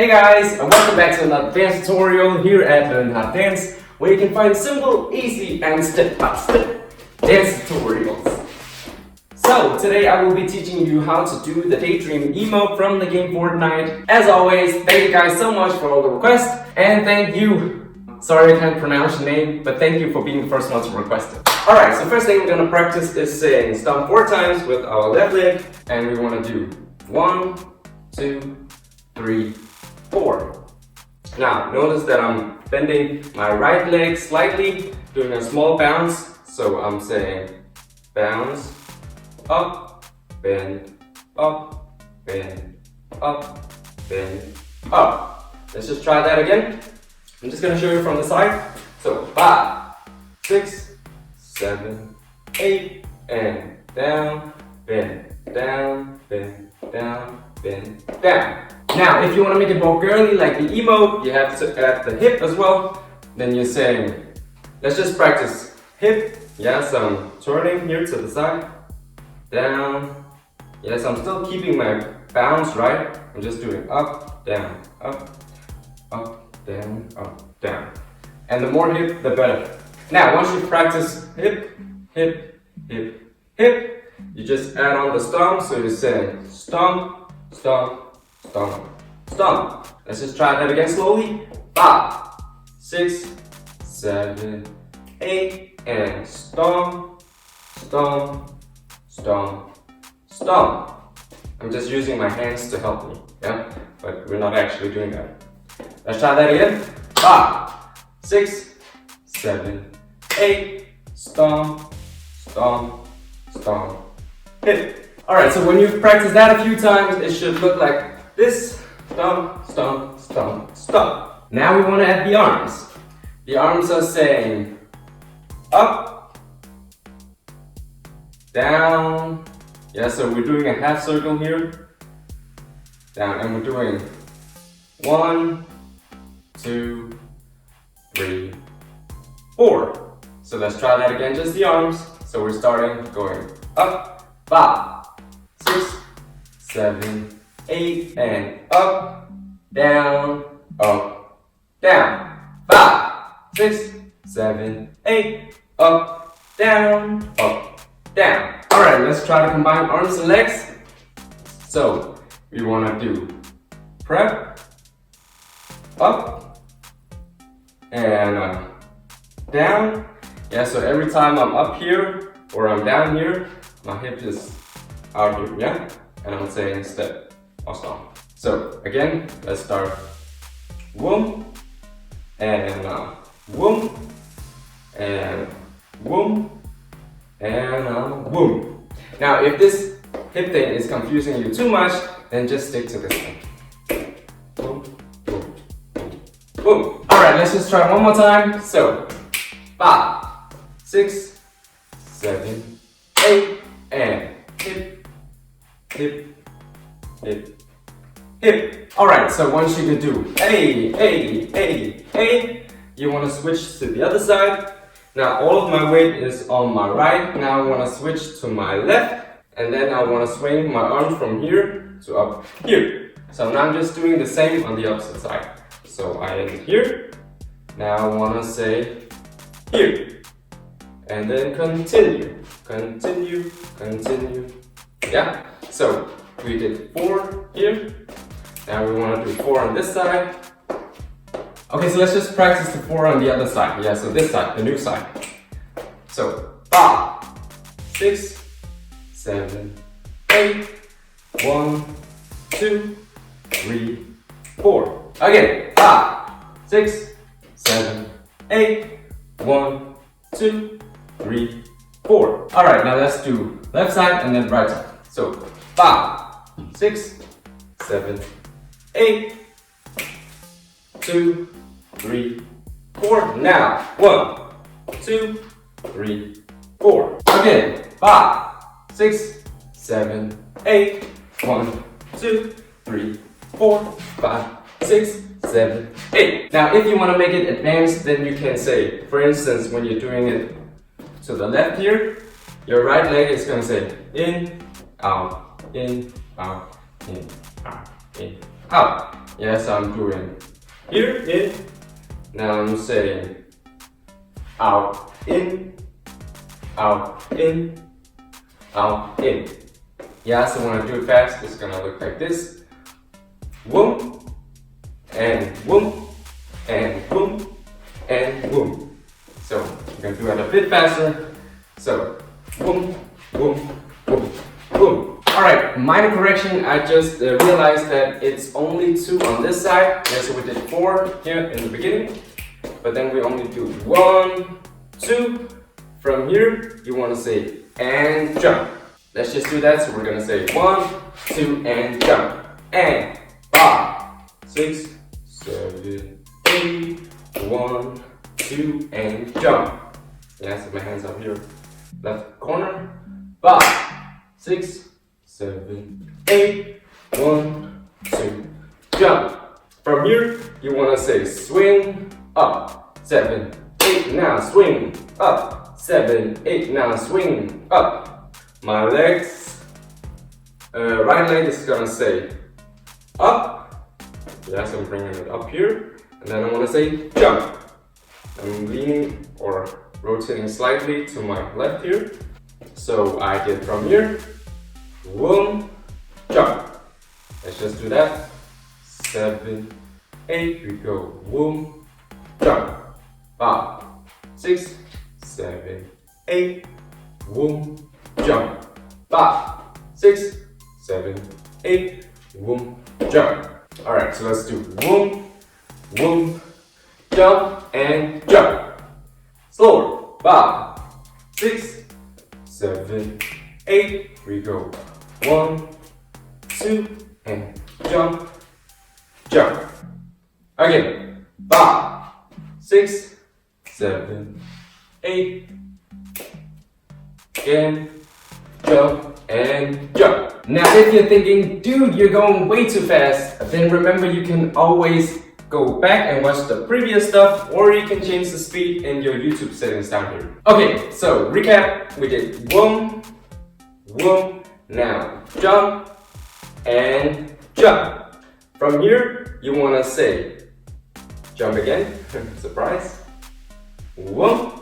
Hey guys, and welcome back to another dance tutorial here at Learn How to Dance, where you can find simple, easy, and step-by-step dance tutorials. So today I will be teaching you how to do the Daydream emote from the game Fortnite. As always, thank you guys so much for all the requests, and thank you. Sorry I can't pronounce your name, but thank you for being the first one to request it. Alright, so first thing we're gonna practice is saying stomp 4 times with our left leg, and we wanna do 1, 2, 3, 4. Now, notice that I'm bending my right leg slightly, doing a small bounce. So I'm saying bounce, up, bend, up, bend, up, bend, up. Let's just try that again. I'm just gonna show you from the side. So 5, 6, 7, 8, and down, bend, down, bend, down, bend, down. Now, if you want to make it more girly like the emote, you have to add the hip as well. Then you're saying, let's just practice hip. Yes, I'm turning here to the side, down. Yes, I'm still keeping my bounce, right? I'm just doing up, down, down, down. And the more hip, the better. Now, once you practice hip, hip, hip, hip, you just add on the stomp. So you're saying stomp, stomp, stomp, stomp. Let's just try that again slowly. 5, 6, 7, 8, and stomp, stomp, stomp, stomp. I'm just using my hands to help me, yeah? But we're not actually doing that. Let's try that again. 5, 6, 7, 8, stomp, stomp, stomp, hip. Alright, so when you've practiced that a few times, it should look like this. Stomp, stomp, stomp, stomp. Now we want to add the arms. The arms are saying up, down. Yeah, so we're doing a half circle here. Down, and we're doing 1, 2, 3, 4. So let's try that again, just the arms. So we're starting going up, 5, 6, 7, 8, and up, down, down. 5, 6, 7, 8, up, down, down. Alright, let's try to combine arms and legs. So we want to do prep, up, and down. Yeah, so every time I'm up here or I'm down here, my hip is out here, yeah? And I'm saying step or stomp. So again, let's start whoom, and whoom, and whoom, and whoom. Now, if this hip thing is confusing you too much, then just stick to this thing. Boom, boom, boom, boom. Alright, let's just try one more time. So 5, 6, 7, 8, and hip, hip, hip, hip. Alright, so once you can do A, you want to switch to the other side. Now all of my weight is on my right. Now I want to switch to my left. And then I want to swing my arm from here to up here. So now I'm just doing the same on the opposite side. So I end here. Now I want to say here. And then continue, continue, continue. Yeah, so we did 4 here. Now we want to do 4 on this side. Okay, so let's just practice the 4 on the other side. Yeah, so this side, the new side. So 5, 6, 7, 8, 1, 2, 3, 4. Again, 5, 6, 7, 8, 1, 2, 3, 4. Alright, now let's do left side and then right side. So 5, 6, 7, 8, 2, 3, 4. Now 1, 2, 3, 4. Again, 5, 6, 7, 8, 1, 2, 3, 4, 5, 6, 7, 8. Now if you want to make it advanced, then you can say, for instance, when you're doing it to the left here, your right leg is going to say in, out, in, out, in, out, in, out. Yes, I'm doing here, in. Now I'm saying out, in, out, in, out, in. Yeah, so when I do it fast, it's gonna look like this. Whoom, and whoom, and whoom, and whoom. So I'm gonna do it a bit faster. So whoom, whoom, whoom, whoom. Alright, minor correction, I just realized that it's only 2 on this side. Yeah, so we did 4 here in the beginning. But then we only do 1, 2. From here, you want to say and jump. Let's just do that. So we're gonna say 1, 2, and jump. And 5, 6, 7, 8, 1, 2, and jump. Yeah, so my hands up here. Left corner. 5, 6, 7, 8, 1, 2, jump. From here, you want to say swing up. 7, 8, now swing up. 7, 8, now swing up. My legs, right leg is gonna say up. Yes, I'm bringing it up here. And then I want to say jump. I'm leaning or rotating slightly to my left here. So I get from here, whoom, jump. Let's just do that. 7, 8, we go whoom, jump. 5, 6, 7, 8, whoom, jump. 5, 6, 7, 8, whoom, jump. Alright, so let's do whoom, whoom, jump, and jump. Slower. 5, 6, 7, 8, we go 1, 2, and jump, jump. Again. 5, 6, 7, 8. Again, jump and jump. Now if you're thinking, dude, you're going way too fast, then remember you can always go back and watch the previous stuff, or you can change the speed in your YouTube settings down here. Okay, so recap, we did whoom, whoom, now jump and jump. From here, you wanna say jump again, surprise, whoom.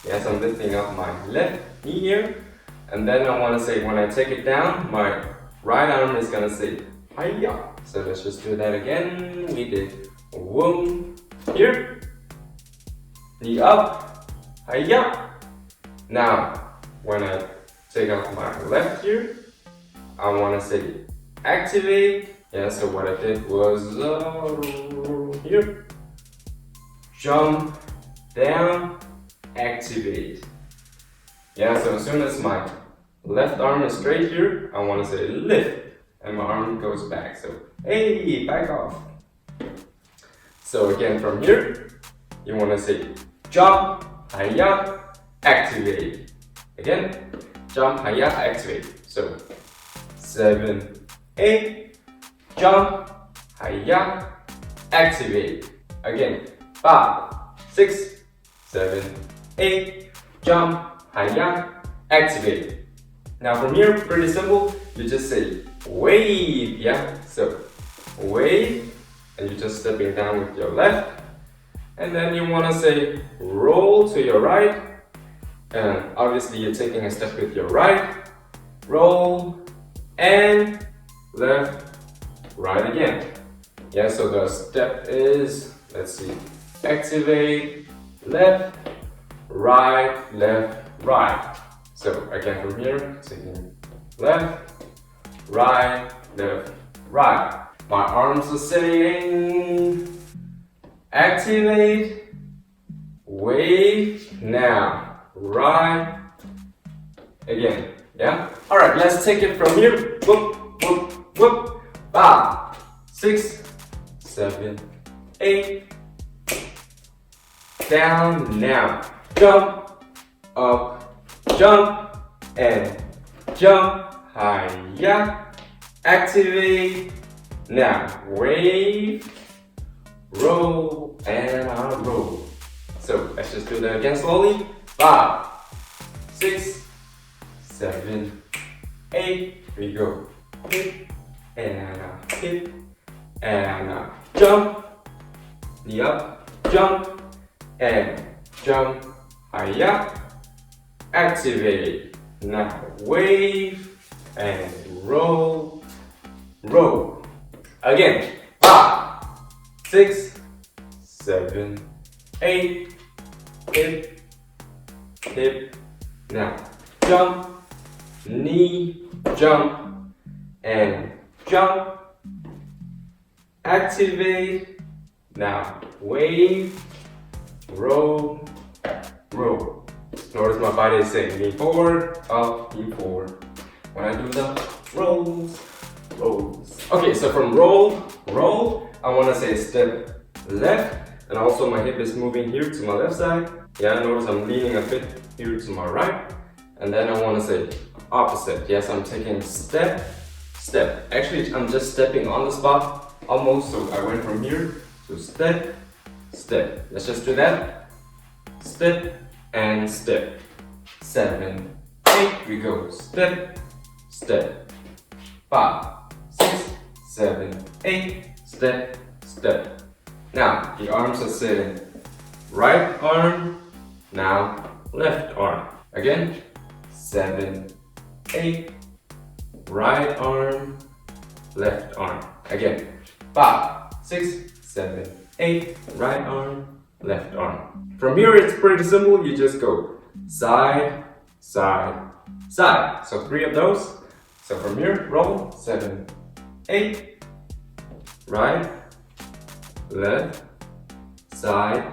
Yes, I'm lifting up my left knee here. And then I want to say, when I take it down, my right arm is going to say, hiya. So let's just do that again. We did whoom here. Knee up, hiya. Now, when I take out my left here, I want to say activate. Yeah, so what I did was here. Jump, down, activate. Yeah, so as soon as my left arm is straight here, I want to say lift, and my arm goes back. So, hey, back off. So again, from here, you want to say jump, hiya, activate. Again, jump, hiya, activate. So 7, 8, jump, hiya, activate. Again, 5, 6, 7, 8, jump, hiya, activate. Now from here, pretty simple, you just say wave, yeah? So wave, and you're just stepping down with your left. And then you want to say roll to your right. And obviously you're taking a step with your right. Roll, and left, right again. Yeah, so the step is, let's see, activate, left, right, right. So again from here, taking left, right, right. My arms are saying activate, wave, now, right, again, yeah? Alright, let's take it from here. Whoop, whoop, whoop. 5, 6, 7, 8. Down, now. Jump, up, jump, and jump, hiya, activate, now wave, roll, and I roll. So let's just do that again slowly. 5, 6, 7, 8, we go, hit, and hit, and jump, knee up, jump, and jump, hiya, activate, now wave, and roll, roll. Again, 5, 6, 7, 8, hip, hip, now jump, knee, jump, and jump, activate, now wave, roll, roll. Notice my body is saying knee forward, up, knee forward. When I do the rolls, rolls. Okay, so from roll, roll, I want to say step left, and also my hip is moving here to my left side. Yeah, notice I'm leaning a bit here to my right, and then I want to say opposite. Yes, I'm taking step, step. Actually, I'm just stepping on the spot, almost, so I went from here to step, step. Let's just do that. Step and step. 7, 8, we go. Step, step. 5, 6, 7, 8, step, step. Now, the arms are saying right arm, now left arm. Again, 7, 8, right arm, left arm. Again, 5, 6, 7, 8, right arm, left arm. From here, it's pretty simple. You just go side, side, side. So 3 of those. So from here, roll, 7, 8, right, left, side,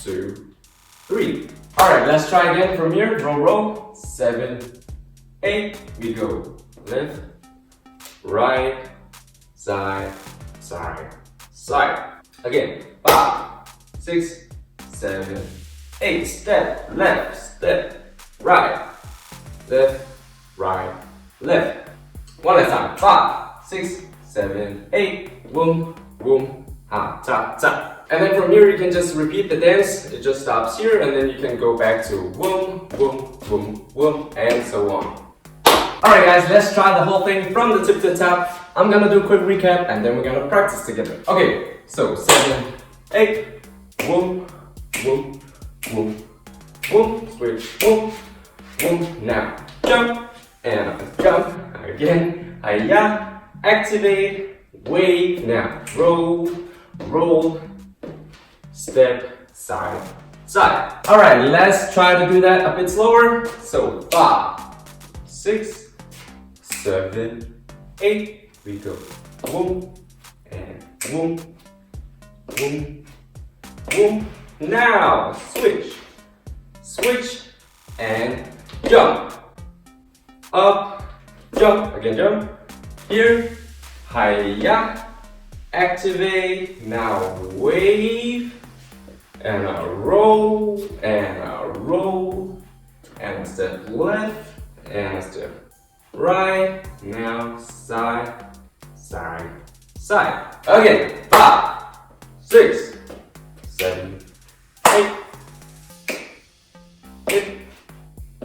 2, 3. Alright, let's try again from here. Roll, roll, 7, 8. We go left, right, side, side, side. Again, 5, 6, 7, 8. Step left, step right, left, right, left. One last time. 5, 6, 7, 8. Boom, boom, ha, ta, ta. And then from here you can just repeat the dance. It just stops here, and then you can go back to boom, boom, boom, boom, and so on. Alright guys, let's try the whole thing from the tip to the top. I'm gonna do a quick recap and then we're gonna practice together. Okay, so 7, 8, boom, boom, boom, boom, switch, boom, boom. Now jump and jump again. Hiya, activate, wave. Now roll, roll, step, side, side. Alright, let's try to do that a bit slower. So 5, 6, 7, 8. We go boom and boom, boom, boom. Now switch, switch, and jump. Up, jump, again jump. Here, hiya, activate, now wave, and a roll, and a roll, and a step left, and a step right, now side, side, side. Again, 5, 6, 7, 8. Hip,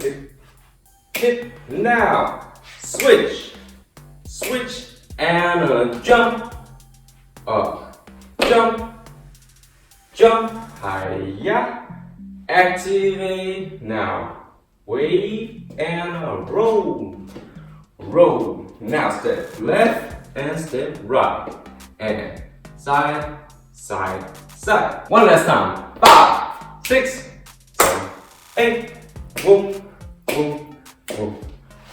hip, hip. Now switch, switch, and a jump. Up, jump, jump, hiya, activate, now wave, and a roll, roll. Now step left and step right, and side, side, side. One last time. 5, 6, 7, 8. Boom, boom, boom,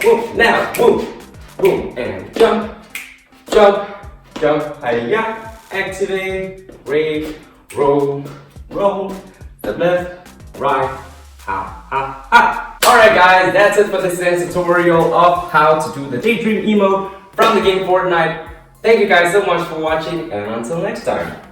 boom. Now boom, boom, and jump, jump, jump, hiya, activate, wave, roll, roll, step left, right, ha, ha, ha. Alright guys, that's it for this dance tutorial of how to do the Daydream emote from the game Fortnite. Thank you guys so much for watching, and until next time.